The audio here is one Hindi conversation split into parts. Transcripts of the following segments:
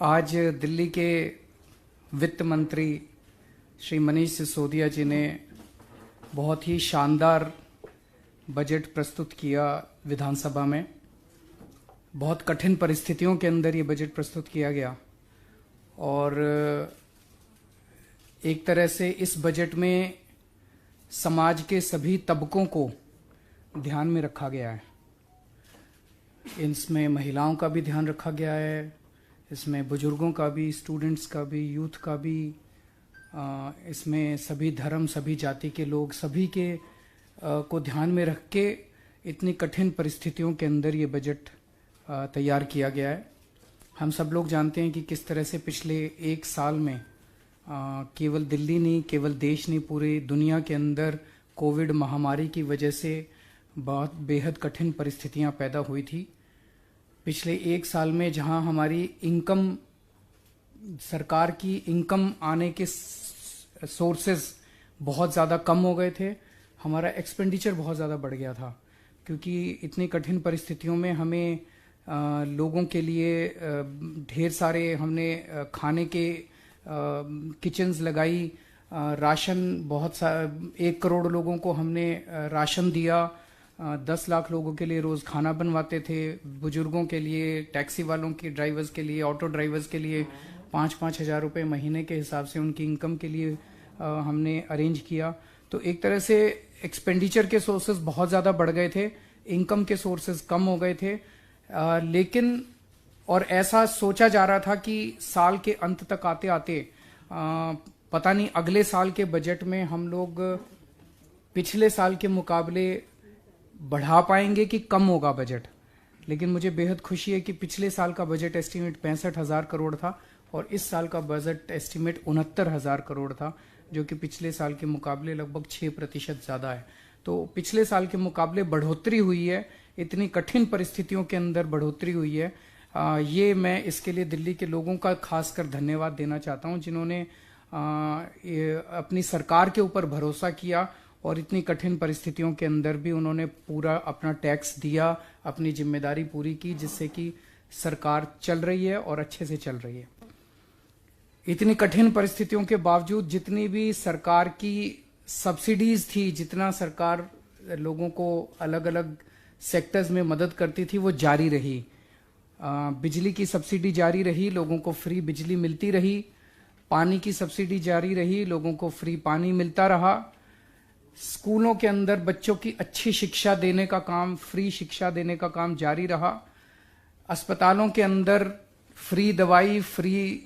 आज दिल्ली के वित्त मंत्री श्री मनीष सिसोदिया जी ने बहुत ही शानदार बजट प्रस्तुत किया विधानसभा में। बहुत कठिन परिस्थितियों के अंदर ये बजट प्रस्तुत किया गया और एक तरह से इस बजट में समाज के सभी तबकों को ध्यान में रखा गया है। इसमें महिलाओं का भी ध्यान रखा गया है, इसमें बुजुर्गों का भी, स्टूडेंट्स का भी, यूथ का भी, इसमें सभी धर्म, सभी जाति के लोग, सभी के को ध्यान में रख के इतनी कठिन परिस्थितियों के अंदर ये बजट तैयार किया गया है। हम सब लोग जानते हैं कि किस तरह से पिछले एक साल में केवल दिल्ली नहीं, केवल देश नहीं, पूरी दुनिया के अंदर कोविड महामारी की वजह से बहुत बेहद कठिन परिस्थितियां पैदा हुई थी। पिछले एक साल में जहां हमारी इनकम, सरकार की इनकम आने के सोर्सेज बहुत ज़्यादा कम हो गए थे, हमारा एक्सपेंडिचर बहुत ज़्यादा बढ़ गया था, क्योंकि इतनी कठिन परिस्थितियों में हमें लोगों के लिए ढेर सारे हमने खाने के किचन्स लगाई, राशन बहुत सा 1 करोड़ लोगों को हमने राशन दिया, 10 लाख लोगों के लिए रोज़ खाना बनवाते थे, बुजुर्गों के लिए, टैक्सी वालों के ड्राइवर्स के लिए, ऑटो ड्राइवर्स के लिए 5-5 हज़ार रुपये महीने के हिसाब से उनकी इनकम के लिए हमने अरेंज किया। तो एक तरह से एक्सपेंडिचर के सोर्सेज बहुत ज़्यादा बढ़ गए थे, इनकम के सोर्सेज कम हो गए थे, लेकिन और ऐसा सोचा जा रहा था कि साल के अंत तक आते आते पता नहीं अगले साल के बजट में हम लोग पिछले साल के मुकाबले बढ़ा पाएंगे कि कम होगा बजट। लेकिन मुझे बेहद खुशी है कि पिछले साल का बजट एस्टीमेट 65,000 करोड़ था और इस साल का बजट एस्टीमेट 69,000 करोड़ था, जो कि पिछले साल के मुकाबले लगभग 6% ज़्यादा है। तो पिछले साल के मुकाबले बढ़ोतरी हुई है, इतनी कठिन परिस्थितियों के अंदर बढ़ोतरी हुई है। ये मैं इसके लिए दिल्ली के लोगों का खासकर धन्यवाद देना चाहता हूं, जिन्होंने अपनी सरकार के ऊपर भरोसा किया और इतनी कठिन परिस्थितियों के अंदर भी उन्होंने पूरा अपना टैक्स दिया, अपनी जिम्मेदारी पूरी की, जिससे कि सरकार चल रही है और अच्छे से चल रही है। इतनी कठिन परिस्थितियों के बावजूद जितनी भी सरकार की सब्सिडीज थी, जितना सरकार लोगों को अलग अलग सेक्टर्स में मदद करती थी, वो जारी रही। बिजली की सब्सिडी जारी रही, लोगों को फ्री बिजली मिलती रही, पानी की सब्सिडी जारी रही, लोगों को फ्री पानी मिलता रहा, स्कूलों के अंदर बच्चों की अच्छी शिक्षा देने का काम, फ्री शिक्षा देने का काम जारी रहा, अस्पतालों के अंदर फ्री दवाई, फ्री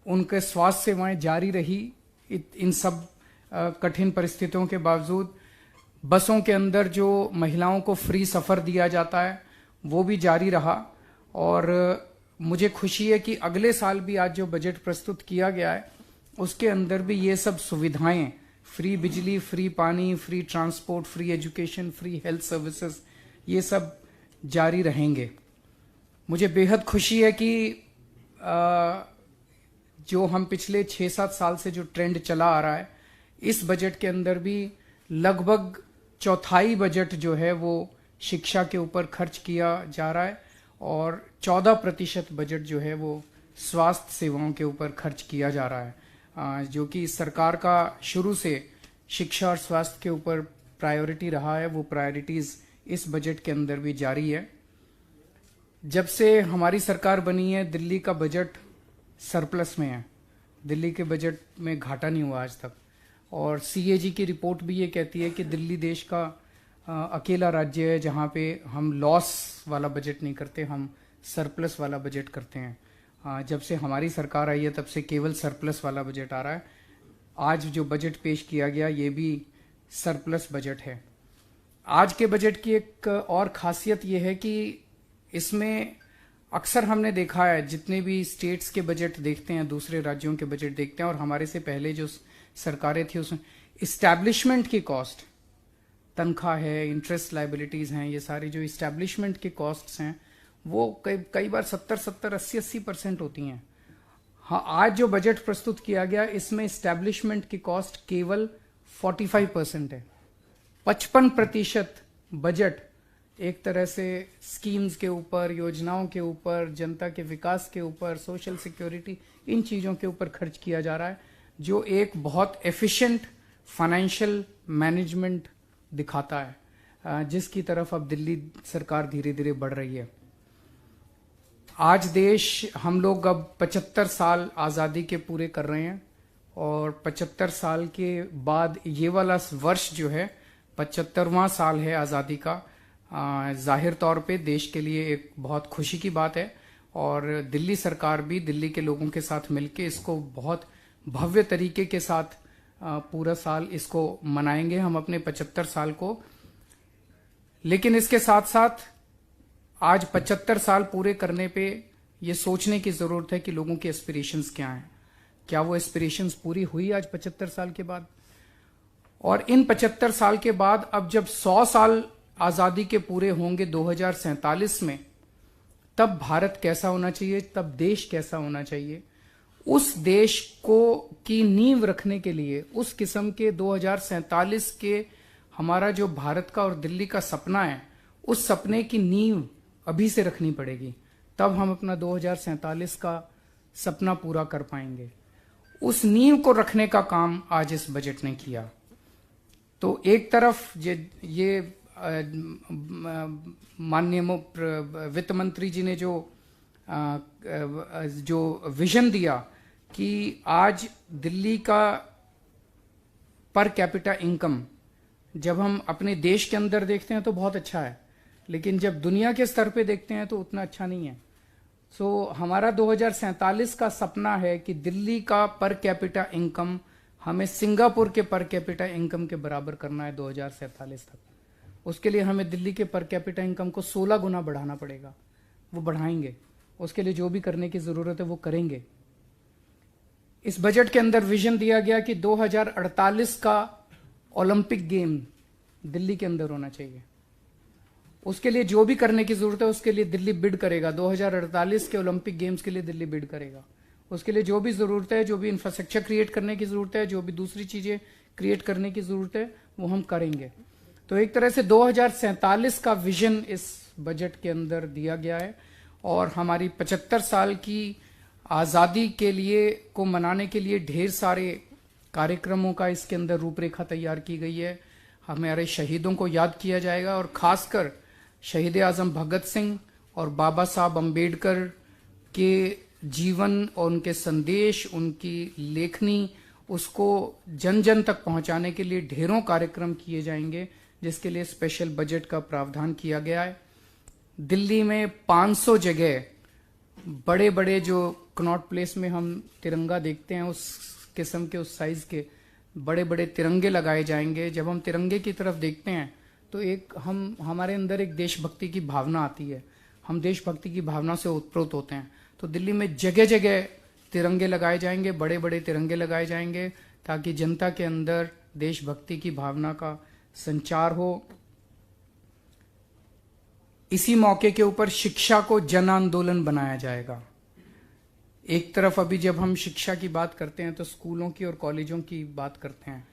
उनके स्वास्थ्य सेवाएं जारी रही। इन सब कठिन परिस्थितियों के बावजूद बसों के अंदर जो महिलाओं को फ्री सफ़र दिया जाता है वो भी जारी रहा। और मुझे खुशी है कि अगले साल भी आज जो बजट प्रस्तुत किया गया है उसके अंदर भी ये सब सुविधाएं, फ्री बिजली, फ्री पानी, free transport, free education, free health services, ये सब जारी रहेंगे। मुझे बेहद खुशी है कि जो हम पिछले 6-7 साल से जो ट्रेंड चला आ रहा है, इस बजट के अंदर भी लगभग चौथाई बजट जो है वो शिक्षा के ऊपर खर्च किया जा रहा है और 14% बजट जो है वो स्वास्थ्य सेवाओं के ऊपर खर्च किया जा रहा है, जो कि सरकार का शुरू से शिक्षा और स्वास्थ्य के ऊपर प्रायोरिटी रहा है। वो प्रायोरिटीज इस बजट के अंदर भी जारी है। जब से हमारी सरकार बनी है, दिल्ली का बजट सरप्लस में है, दिल्ली के बजट में घाटा नहीं हुआ आज तक। और सीएजी की रिपोर्ट भी ये कहती है कि दिल्ली देश का अकेला राज्य है जहाँ पे हम लॉस वाला बजट नहीं करते, हम सरप्लस वाला बजट करते हैं। जब से हमारी सरकार आई है तब से केवल सरप्लस वाला बजट आ रहा है। आज जो बजट पेश किया गया ये भी सरप्लस बजट है। आज के बजट की एक और खासियत ये है कि इसमें अक्सर हमने देखा है, जितने भी स्टेट्स के बजट देखते हैं, दूसरे राज्यों के बजट देखते हैं और हमारे से पहले जो सरकारें थी उसमें इस्टेब्लिशमेंट की कॉस्ट, तनख्वाह है, इंटरेस्ट लाइबिलिटीज हैं, ये सारी जो इस्टेब्लिशमेंट की कॉस्ट्स हैं वो कई बार 70-70, 80-80% होती हैं। हाँ, आज जो बजट प्रस्तुत किया गया इसमें इस्टेब्लिशमेंट की कॉस्ट केवल 45% है। 55% बजट एक तरह से स्कीम्स के ऊपर, योजनाओं के ऊपर, जनता के विकास के ऊपर, सोशल सिक्योरिटी, इन चीज़ों के ऊपर खर्च किया जा रहा है, जो एक बहुत एफिशिएंट फाइनेंशियल मैनेजमेंट दिखाता है, जिसकी तरफ अब दिल्ली सरकार धीरे धीरे बढ़ रही है। आज देश, हम लोग अब 75 साल आज़ादी के पूरे कर रहे हैं, और 75 साल के बाद ये वाला वर्ष जो है 75वां साल है आज़ादी का। जाहिर तौर पे देश के लिए एक बहुत खुशी की बात है, और दिल्ली सरकार भी दिल्ली के लोगों के साथ मिलके इसको बहुत भव्य तरीके के साथ पूरा साल इसको मनाएंगे हम अपने 75 साल को। लेकिन इसके साथ साथ आज 75 साल पूरे करने पे ये सोचने की जरूरत है कि लोगों की एस्पिरेशंस क्या हैं, क्या वो एस्पिरेशंस पूरी हुई आज 75 साल के बाद। और इन 75 साल के बाद अब जब 100 साल आजादी के पूरे होंगे 2047 में, तब भारत कैसा होना चाहिए, तब देश कैसा होना चाहिए, उस देश को की नींव रखने के लिए, उस किस्म के 2047 के हमारा जो भारत का और दिल्ली का सपना है, उस सपने की नींव अभी से रखनी पड़ेगी, तब हम अपना 2047 का सपना पूरा कर पाएंगे। उस नींव को रखने का काम आज इस बजट ने किया। तो एक तरफ ये माननीय वित्त मंत्री जी ने जो विजन दिया कि आज दिल्ली का पर कैपिटा इनकम जब हम अपने देश के अंदर देखते हैं तो बहुत अच्छा है, लेकिन जब दुनिया के स्तर पे देखते हैं तो उतना अच्छा नहीं है। सो हमारा 2047 का सपना है कि दिल्ली का पर कैपिटा इनकम हमें सिंगापुर के पर कैपिटा इनकम के बराबर करना है 2047 तक। उसके लिए हमें दिल्ली के पर कैपिटा इनकम को 16 गुना बढ़ाना पड़ेगा। वो बढ़ाएंगे, उसके लिए जो भी करने की जरूरत है वो करेंगे। इस बजट के अंदर विजन दिया गया कि 2048 का ओलंपिक गेम दिल्ली के अंदर होना चाहिए। उसके लिए जो भी करने की जरूरत है उसके लिए दिल्ली बिड करेगा। 2048 के ओलंपिक गेम्स के लिए दिल्ली बिड करेगा। उसके लिए जो भी जरूरत है, जो भी इंफ्रास्ट्रक्चर क्रिएट करने की जरूरत है, जो भी दूसरी चीजें क्रिएट करने की जरूरत है, वो हम करेंगे। तो एक तरह से 2047 का विजन इस बजट के अंदर दिया गया है, और हमारी 75 साल की आजादी के लिए को मनाने के लिए ढेर सारे कार्यक्रमों का इसके अंदर रूपरेखा तैयार की गई है। हमारे शहीदों को याद किया जाएगा, और खासकर शहीद आजम भगत सिंह और बाबा साहब अम्बेडकर के जीवन और उनके संदेश, उनकी लेखनी, उसको जन जन तक पहुंचाने के लिए ढेरों कार्यक्रम किए जाएंगे, जिसके लिए स्पेशल बजट का प्रावधान किया गया है। दिल्ली में 500 जगह बड़े बड़े, जो कनॉट प्लेस में हम तिरंगा देखते हैं उस किस्म के, उस साइज के बड़े बड़े तिरंगे लगाए जाएंगे। जब हम तिरंगे की तरफ देखते हैं तो हमारे अंदर एक देशभक्ति की भावना आती है, हम देशभक्ति की भावना से ओतप्रोत होते हैं। तो दिल्ली में जगह जगह तिरंगे लगाए जाएंगे, बड़े बड़े तिरंगे लगाए जाएंगे, ताकि जनता के अंदर देशभक्ति की भावना का संचार हो। इसी मौके के ऊपर शिक्षा को जन आंदोलन बनाया जाएगा। एक तरफ अभी जब हम शिक्षा की बात करते हैं तो स्कूलों की और कॉलेजों की बात करते हैं,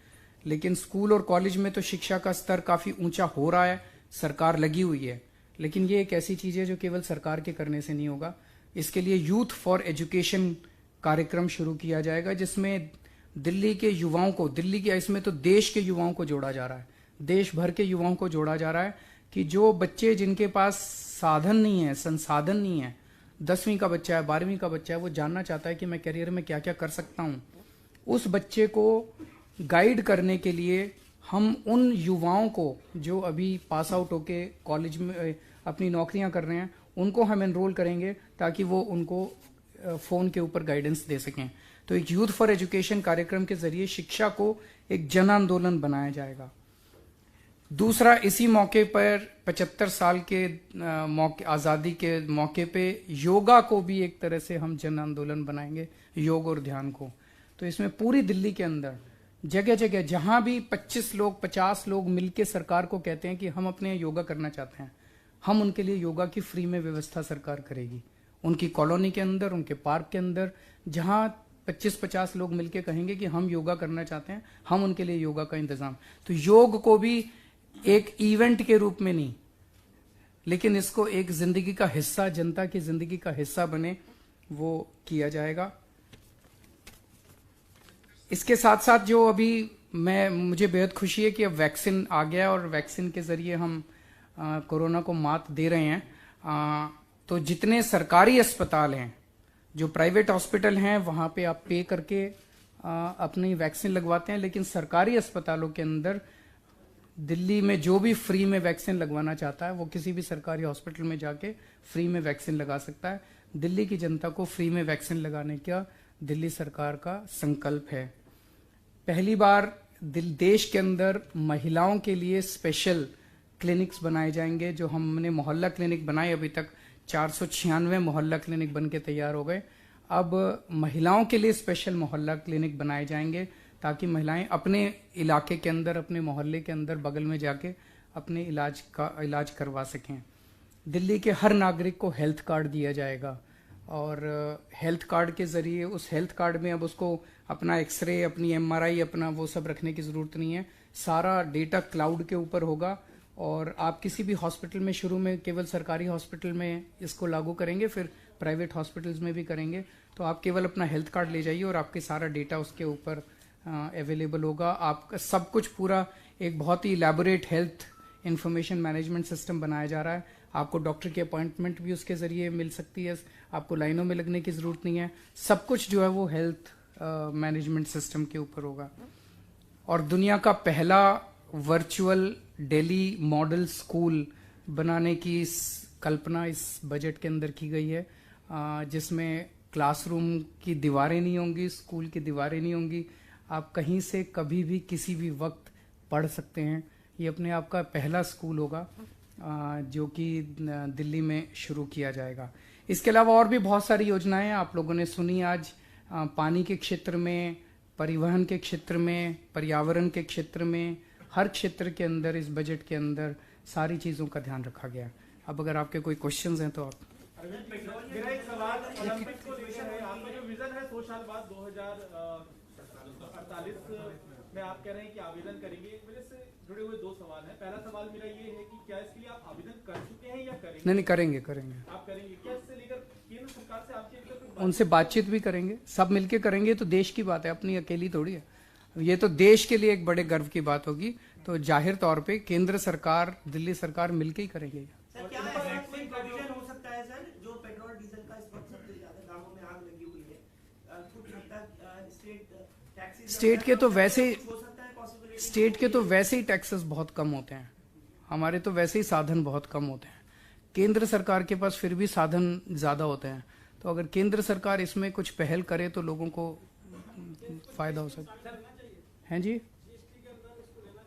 लेकिन स्कूल और कॉलेज में तो शिक्षा का स्तर काफी ऊंचा हो रहा है, सरकार लगी हुई है। लेकिन ये एक ऐसी चीज है जो केवल सरकार के करने से नहीं होगा। इसके लिए यूथ फॉर एजुकेशन कार्यक्रम शुरू किया जाएगा, जिसमें दिल्ली के युवाओं को, दिल्ली के, इसमें तो देश के युवाओं को जोड़ा जा रहा है, देश भर के युवाओं को जोड़ा जा रहा है, कि जो बच्चे जिनके पास साधन नहीं है, संसाधन नहीं है, 10वीं का बच्चा है, 12वीं का बच्चा है, वो जानना चाहता है कि मैं करियर में क्या क्या कर सकता हूं, उस बच्चे को गाइड करने के लिए हम उन युवाओं को जो अभी पास आउट होके कॉलेज में अपनी नौकरियां कर रहे हैं, उनको हम एनरोल करेंगे ताकि वो उनको फोन के ऊपर गाइडेंस दे सकें। तो एक यूथ फॉर एजुकेशन कार्यक्रम के जरिए शिक्षा को एक जन आंदोलन बनाया जाएगा। दूसरा, इसी मौके पर 75 साल के मौके, आजादी के मौके पे योगा को भी एक तरह से हम जन आंदोलन बनाएंगे, योग और ध्यान को। तो इसमें पूरी दिल्ली के अंदर जगह जगह जहां भी 25 लोग 50 लोग मिलकर सरकार को कहते हैं कि हम अपने योगा करना चाहते हैं, हम उनके लिए योगा की फ्री में व्यवस्था सरकार करेगी। उनकी कॉलोनी के अंदर, उनके पार्क के अंदर, जहां 25-50 लोग मिलकर कहेंगे कि हम योगा करना चाहते हैं, हम उनके लिए योगा का इंतजाम। तो योग को भी एक इवेंट के रूप में नहीं, लेकिन इसको एक जिंदगी का हिस्सा, जनता की जिंदगी का हिस्सा बने, वो किया जाएगा। इसके साथ साथ जो अभी मुझे बेहद खुशी है कि अब वैक्सीन आ गया और वैक्सीन के जरिए हम कोरोना को मात दे रहे हैं। तो जितने सरकारी अस्पताल हैं, जो प्राइवेट हॉस्पिटल हैं, वहां पे आप पे करके अपनी वैक्सीन लगवाते हैं, लेकिन सरकारी अस्पतालों के अंदर दिल्ली में जो भी फ्री में वैक्सीन लगवाना चाहता है वो किसी भी सरकारी हॉस्पिटल में जाके फ्री में वैक्सीन लगा सकता है। दिल्ली की जनता को फ्री में वैक्सीन लगाने का दिल्ली सरकार का संकल्प है। पहली बार देश के अंदर महिलाओं के लिए स्पेशल क्लिनिक्स बनाए जाएंगे। जो हमने मोहल्ला क्लिनिक बनाए, अभी तक 496 मोहल्ला क्लिनिक बन के तैयार हो गए। अब महिलाओं के लिए स्पेशल मोहल्ला क्लिनिक बनाए जाएंगे ताकि महिलाएं अपने इलाके के अंदर, अपने मोहल्ले के अंदर, बगल में जाके अपने इलाज करवा सकें। दिल्ली के हर नागरिक को हेल्थ कार्ड दिया जाएगा और हेल्थ कार्ड के जरिए, उस हेल्थ कार्ड में अब उसको अपना एक्सरे, अपनी MRI, अपना वो सब रखने की जरूरत नहीं है। सारा डेटा क्लाउड के ऊपर होगा और आप किसी भी हॉस्पिटल में, शुरू में केवल सरकारी हॉस्पिटल में इसको लागू करेंगे, फिर प्राइवेट हॉस्पिटल्स में भी करेंगे। तो आप केवल अपना हेल्थ कार्ड ले जाइए और आपके सारा डेटा उसके ऊपर अवेलेबल होगा। आपका सब कुछ पूरा एक बहुत ही elaborate health information management system बनाया जा रहा है। आपको डॉक्टर की अपॉइंटमेंट भी उसके जरिए मिल सकती है, आपको लाइनों में लगने की जरूरत नहीं है। सब कुछ जो है वो हेल्थ मैनेजमेंट सिस्टम के ऊपर होगा। और दुनिया का पहला वर्चुअल दिल्ली मॉडल स्कूल बनाने की कल्पना इस बजट के अंदर की गई है, जिसमें क्लासरूम की दीवारें नहीं होंगी, स्कूल की दीवारें नहीं होंगी। आप कहीं से कभी भी किसी भी वक्त पढ़ सकते हैं। ये अपने आप का पहला स्कूल होगा जो कि दिल्ली में शुरू किया जाएगा। इसके अलावा और भी बहुत सारी योजनाएं आप लोगों ने सुनी आज। पानी के क्षेत्र में, परिवहन के क्षेत्र में, पर्यावरण के क्षेत्र में, हर क्षेत्र के अंदर इस बजट के अंदर सारी चीजों का ध्यान रखा गया। अब अगर आपके कोई क्वेश्चंस हैं तो आप। मेरा एक सवाल ओलंपिक्स को लेकर है। आपका जो विजन है 100 साल बाद 2048 में आप कह रहे हैं कि आवेदन करेंगे। इस वजह से जुड़े हुए दो सवाल हैं। पहला सवाल मेरा ये है कि क्या इसके लिए आप आवेदन कर चुके हैं या करेंगे? नहीं, करेंगे। आप करेंगे क्या? इससे लेकर केंद्र सरकार से आपकी उनसे बातचीत भी करेंगे, सब मिलके करेंगे। तो देश की बात है, अपनी अकेली थोड़ी है। ये तो देश के लिए एक बड़े गर्व की बात होगी। तो जाहिर तौर पे केंद्र सरकार, दिल्ली सरकार मिलके ही करेंगे। स्टेट के तो वैसे ही टैक्सेस बहुत कम होते हैं, हमारे तो वैसे ही साधन बहुत कम होते हैं। केंद्र सरकार के पास फिर भी साधन ज्यादा होते हैं। तो अगर केंद्र सरकार इसमें कुछ पहल करे तो लोगों को फायदा हो सकता है। जी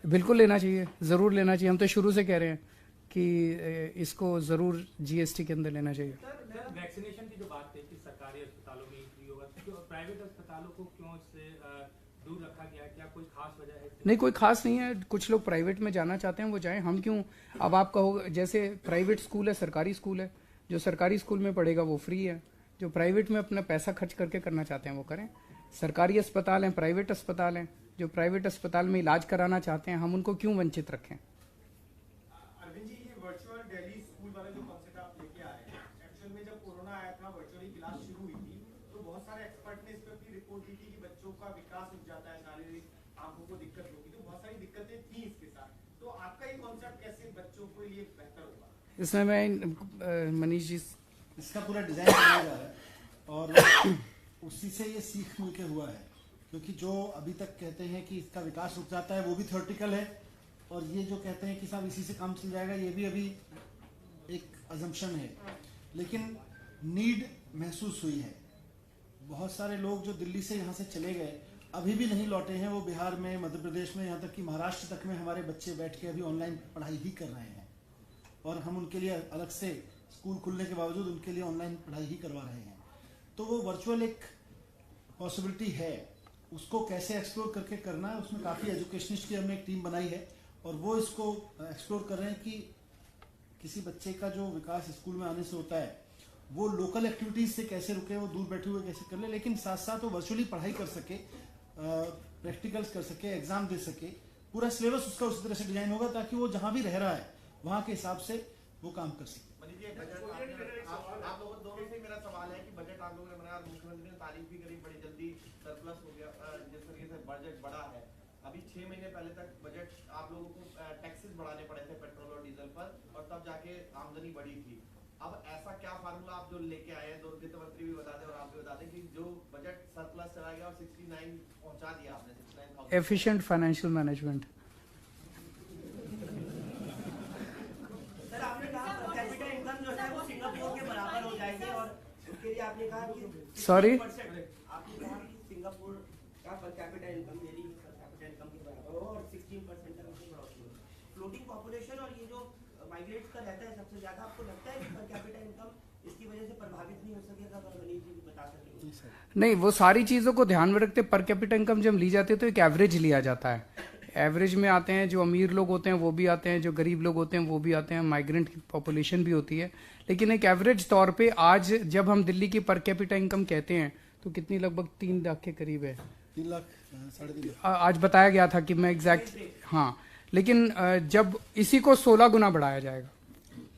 बिल्कुल लेना चाहिए, जरूर लेना चाहिए। हम तो शुरू से कह रहे हैं कि इसको जरूर GST के अंदर लेना चाहिए। वैक्सीनेशन की जो बात थी कि सरकारी अस्पतालों में फ्री होगा, तो प्राइवेट अस्पतालों को क्यों इससे दूर रखा गया? क्या कोई खास वजह है? नहीं, कोई खास नहीं है। कुछ लोग प्राइवेट में जाना चाहते हैं, वो जाएं, हम क्यों। अब आप कहोगे जैसे प्राइवेट स्कूल है, सरकारी स्कूल है। जो सरकारी स्कूल में पढ़ेगा वो फ्री है, जो प्राइवेट में अपना पैसा खर्च करके करना चाहते हैं वो करें। सरकारी अस्पताल हैं, प्राइवेट अस्पताल हैं। जो प्राइवेट अस्पताल में इलाज कराना चाहते हैं, हम उनको क्यों वंचित रखें। अरविंद जी, ये वर्चुअल दिल्ली स्कूल वाला जो कॉन्सेप्ट आप लेके आ रहे हैं, एक्चुअल में जब कोरोना आया था, वर्चुअली क्लास शुरू हुई थी, तो बहुत सारे एक्सपर्ट ने इस पर अपनी रिपोर्ट दी थी कि बच्चों का विकास रुक जाता है, शारीरिक आंखों को दिक्कत होगी। तो बहुत सारी दिक्कतें थी इसके साथ। तो आपका ये कॉन्सेप्ट कैसे बच्चों को ये बेहतर होगा? इसमें मैं मनीष जी, इसका पूरा डिजाइन बनाया जा रहा है और उसी से ये सीख मिलके हुआ है। क्योंकि जो अभी तक कहते हैं कि इसका विकास रुक जाता है, वो भी थ्योरेटिकल है, और ये जो कहते हैं कि साहब इसी से काम चल जाएगा, ये भी अभी एक अजम्पशन है। लेकिन नीड महसूस हुई है। बहुत सारे लोग जो दिल्ली से यहाँ से चले गए अभी भी नहीं लौटे हैं। वो बिहार में, मध्य प्रदेश में, यहाँ तक कि महाराष्ट्र तक में हमारे बच्चे बैठ के अभी ऑनलाइन पढ़ाई ही कर रहे हैं, और हम उनके लिए अलग से स्कूल खुलने के बावजूद उनके लिए ऑनलाइन पढ़ाई ही करवा रहे हैं। तो वो वर्चुअल एक पॉसिबिलिटी है, उसको कैसे एक्सप्लोर करके करना है, उसमें काफ़ी एजुकेशनिस्ट की हमने एक टीम बनाई है और वो इसको एक्सप्लोर कर रहे हैं कि किसी बच्चे का जो विकास स्कूल में आने से होता है वो लोकल एक्टिविटीज से कैसे रुके, वो दूर बैठे हुए कैसे कर ले, लेकिन साथ साथ वो वर्चुअली पढ़ाई कर सके, प्रैक्टिकल्स कर सके, एग्जाम दे सके। पूरा सिलेबस उसका उसी तरह से डिजाइन होगा ताकि वो जहाँ भी रह रहा है वहाँ के हिसाब से वो काम कर सकते हैं। मनीष जी, बजट आप लोगों दोनों से मेरा सवाल है कि बजट आप लोगों ने बनाया और मुख्यमंत्री ने तारीफ भी करी, बड़ी जल्दी सरप्लस हो गया, जिस तरीके से बजट बढ़ा है। अभी 6 महीने पहले तक बजट आप लोगों को टैक्सेस बढ़ाने पड़े थे पेट्रोल और डीजल पर, और तब जाके आमदनी बढ़ी थी। अब ऐसा क्या फार्मूला आप जो लेके आए हैं, वित्त मंत्री भी बता दें और आप भी बता दें कि जो बजट सरप्लस चला गया और 69 पहुंचा दिया आपने 69,000। Efficient financial management. सर, आपने कहा पर कैपिटा इनकम जो है वो सिंगापुर के बराबर हो जाएगी, और उसके लिए आपने कहा कि Sorry? आपने कहा कि सिंगापुर का पर कैपिटा इनकम मेरी पर कैपिटा इनकम के बराबर हो और 16% तक उसकी बढ़ोतरी हो। फ्लोटिंग पॉपुलेशन और ये जो माइग्रेट का रहता है सबसे ज्यादा, आपको लगता है कि पर कैपिटा इनकम इसकी वजह से प्रभावित नहीं हो सकेगा? अगर मनीष जी बता सकेंगे। नहीं, वो सारी चीज़ों को ध्यान में रखते पर कैपिटा इनकम जब ली जाती है तो एक एवरेज लिया जाता है। एवरेज में आते हैं जो अमीर लोग होते हैं वो भी आते हैं, जो गरीब लोग होते हैं वो भी आते हैं, माइग्रेंट की पॉपुलेशन भी होती है। लेकिन एक एवरेज तौर पे आज जब हम दिल्ली की पर कैपिटा इनकम कहते हैं तो कितनी, लगभग 3 लाख के करीब है। 3 लाख 3.5 लाख आज बताया गया था कि मैं एग्जैक्ट, हाँ, लेकिन जब इसी को 16 गुना बढ़ाया जाएगा।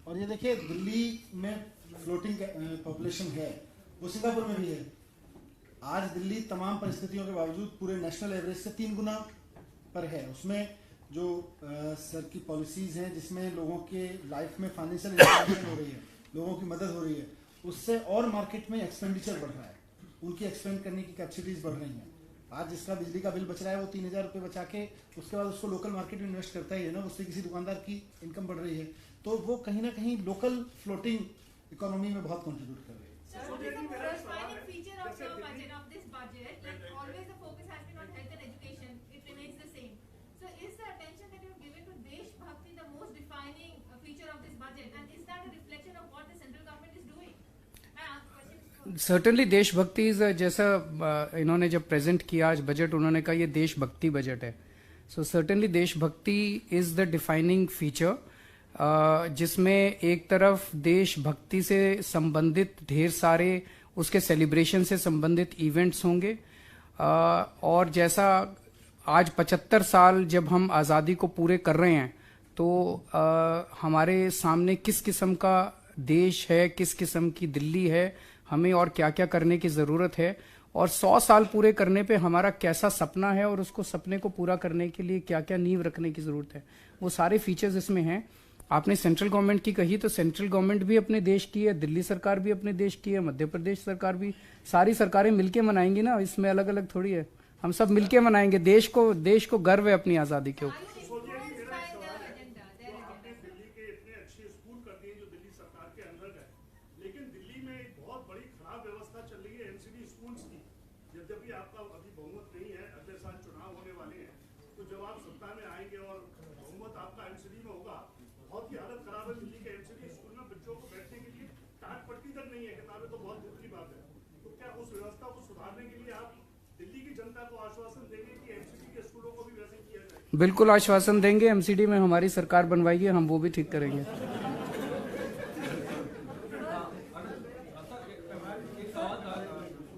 और ये देखिए दिल्ली में फ्लोटिंग पॉपुलेशन है, वो सिंगापुर में भी है। आज दिल्ली तमाम परिस्थितियों के बावजूद पूरे नेशनल एवरेज से 3 गुना पर है। उसमें जो सर की पॉलिसीज हैं जिसमें लोगों के लाइफ में फाइनेंशियल इंटरवेंशन हो रही है, लोगों की मदद हो रही है, उससे और मार्केट में एक्सपेंडिचर बढ़ रहा है, उनकी एक्सपेंड करने की कैपेसिटीज बढ़ रही हैं। आज जिसका बिजली का बिल बच रहा है वो 3,000 रुपये बचा के उसके बाद उसको लोकल मार्केट में इन्वेस्ट करता ही है ना, उससे किसी दुकानदार की इनकम बढ़ रही है, तो वो कहीं ना कहीं लोकल फ्लोटिंग इकोनॉमी में बहुत कंट्रीब्यूट कर रही है। So what is the corresponding feature of your budget, of this budget? Like always the focus has been on health and education. It remains the same. So is the attention that you've given to Desh Bhakti the most defining feature of this budget? And is that a reflection of what the central government is doing? My question is for certainly देशभक्ति जैसा इन्होंने जब प्रेजेंट किया आज बजट, उन्होंने कहा ये देशभक्ति बजट है। सो सर्टनली देशभक्ति इज द डिफाइनिंग फीचर, जिसमें एक तरफ देशभक्ति से संबंधित ढेर सारे उसके सेलिब्रेशन से संबंधित इवेंट्स होंगे, और जैसा आज 75 साल जब हम आज़ादी को पूरे कर रहे हैं तो हमारे सामने किस किस्म का देश है, किस किस्म की दिल्ली है, हमें और क्या क्या करने की ज़रूरत है, और 100 साल पूरे करने पे हमारा कैसा सपना है और उसको सपने को पूरा करने के लिए क्या क्या नींव रखने की ज़रूरत है, वो सारे फीचर्स इसमें हैं। आपने सेंट्रल गवर्नमेंट की कही तो सेंट्रल गवर्नमेंट भी अपने देश की है, दिल्ली सरकार भी अपने देश की है, मध्य प्रदेश सरकार भी, सारी सरकारें मिलके मनाएंगी ना, इसमें अलग अलग थोड़ी है, हम सब मिलके मनाएंगे। देश को गर्व है अपनी आज़ादी के ऊपर। are you influenced by the agenda, their आपने agenda? दिल्ली के इतने अच्छे स्कूल कर दिए जो दिल्ली सरकार के अंदर है, लेकिन दिल्ली में एक बहुत बड़ी खराब व्यवस्था चल रही है एमसीडी स्कूल्स की। यद्यपि आपका अभी बहुमत नहीं है, अगले साल चुनाव होने वाले हैं, तो जब आप सत्ता में आएंगे और बहुमत आपका एमसीडी में होगा, बहुत ही हालत खराब है दिल्ली के एमसीडी स्कूल में। बच्चों को बैठने के लिए टाट पट्टी तक नहीं है, किताबें तो बहुत दूर की बात है। तो क्या उस व्यवस्था को सुधारने के लिए आप दिल्ली की जनता को आश्वासन देंगे कि एमसीडी के स्कूलों को भी वैसे किया जाए? बिल्कुल आश्वासन देंगे, एमसीडी में हमारी सरकार बनवाएगी, हम वो भी ठीक करेंगे।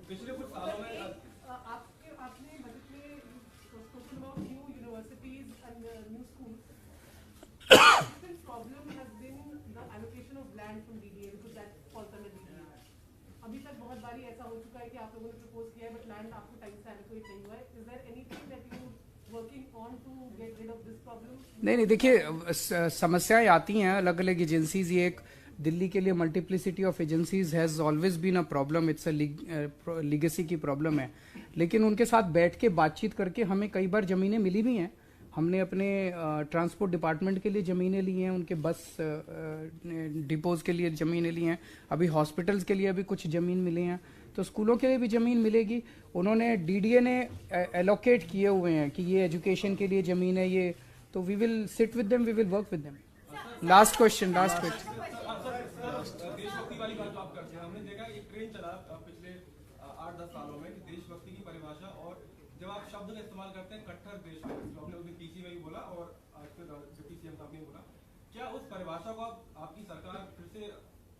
पिछले कुछ सालों में आपने बजट में spoken about new universities and new schools. Different problem has been the allocation of land from DDA because that falls under DDA. अभी तक बहुत बारी ऐसा हो चुका है कि आप लोगों ने प्रपोज किया है बट लैंड आपको टाइम से एलोकेट नहीं हुआ है. Is there anything that you working on to get rid of this problem? नहीं, देखिए समस्याएं आती हैं अलग अलग एजेंसीज। ये एक दिल्ली के लिए multiplicity of agencies has always been a problem, it's a legacy की प्रॉब्लम है। लेकिन उनके साथ बैठ के बातचीत करके हमें कई बार जमीनें मिली भी हैं। हमने अपने ट्रांसपोर्ट डिपार्टमेंट के लिए ज़मीनें ली हैं, उनके बस डिपोज के लिए ज़मीनें ली हैं, अभी हॉस्पिटल्स के लिए भी कुछ ज़मीन मिली हैं, तो स्कूलों के लिए भी ज़मीन मिलेगी। उन्होंने डीडीए ने एलोकेट किए हुए हैं कि ये एजुकेशन के लिए ज़मीन है, ये तो we will sit with them, we will work with them. Last question देशभक्ति वाली बात जो आप करते हैं, हमने देखा एक ट्रेंड चला पिछले 8-10 सालों में कि देशभक्ति की परिभाषा, और जब आप शब्द का इस्तेमाल करते हैं कट्टर देशभक्ति, जो आपने उस दिन पीसी में भी बोला और आज फिर डिप्टी सीएम साहब ने बोला, क्या उस परिभाषा को आपकी सरकार फिर से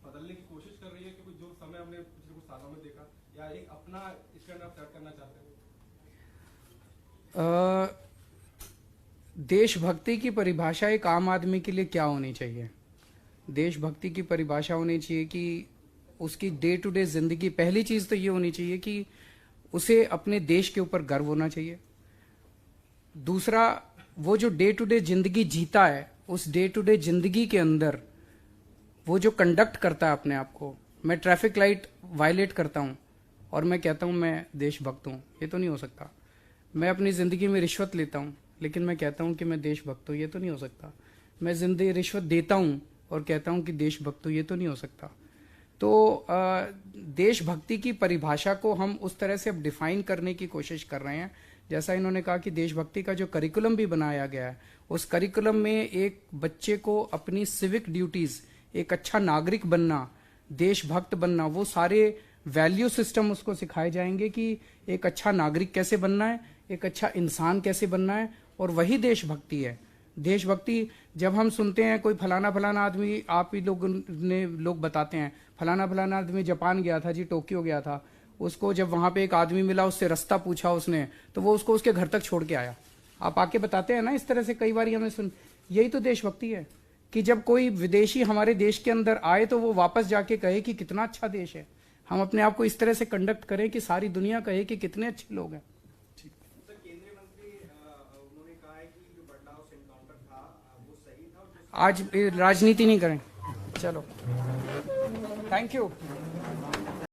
बदलने की कोशिश कर रही है? क्योंकि जो समय हमने पिछले कुछ सालों में देखा, या एक अपना स्टैंड आप सेट करना चाहते हैं? देशभक्ति की परिभाषा एक आम आदमी के लिए क्या होनी चाहिए? देशभक्ति की परिभाषा होनी चाहिए कि उसकी डे टू डे जिंदगी, पहली चीज तो ये होनी चाहिए कि उसे अपने देश के ऊपर गर्व होना चाहिए। दूसरा, वो जो डे टू डे जिंदगी जीता है, उस डे टू डे जिंदगी के अंदर वो जो कंडक्ट करता है अपने आप को, मैं ट्रैफिक लाइट वायलेट करता हूं और मैं कहता हूं मैं देशभक्त हूं, ये तो नहीं हो सकता। मैं अपनी जिंदगी में रिश्वत लेता हूं लेकिन मैं कहता हूं कि मैं देशभक्त हूं, ये तो नहीं हो सकता। मैं जिंदगी रिश्वत देता हूं और कहता हूं कि देशभक्त हूं, ये तो नहीं हो सकता। तो देशभक्ति की परिभाषा को हम उस तरह से अब डिफाइन करने की कोशिश कर रहे हैं, जैसा इन्होंने कहा कि देशभक्ति का जो करिकुलम भी बनाया गया है, उस करिकुलम में एक बच्चे को अपनी सिविक ड्यूटीज, एक अच्छा नागरिक बनना, देशभक्त बनना, वो सारे वैल्यू सिस्टम उसको सिखाए जाएंगे कि एक अच्छा नागरिक कैसे बनना है, एक अच्छा इंसान कैसे बनना है, और वही देशभक्ति है। देशभक्ति जब हम सुनते हैं कोई फलाना फलाना आदमी, आप ही लोग बताते हैं फलाना फलाना आदमी जापान गया था जी, टोक्यो गया था, उसको जब वहां पे एक आदमी मिला, उससे रास्ता पूछा उसने, तो वो उसको उसके घर तक छोड़ के आया। आप आके बताते हैं ना इस तरह से, कई बार हमें सुन, यही तो देशभक्ति है कि जब कोई विदेशी हमारे देश के अंदर आए तो वो वापस जाके कहे कि कितना अच्छा देश है। हम अपने आप को इस तरह से कंडक्ट करें कि सारी दुनिया कहे कि कितने अच्छे लोग हैं। सर, केंद्रीय मंत्री उन्होंने कहा है कि जो बड़ला हाउस एनकाउंटर था वो सही था, और आज राजनीति नहीं करें, चलो, थैंक यू।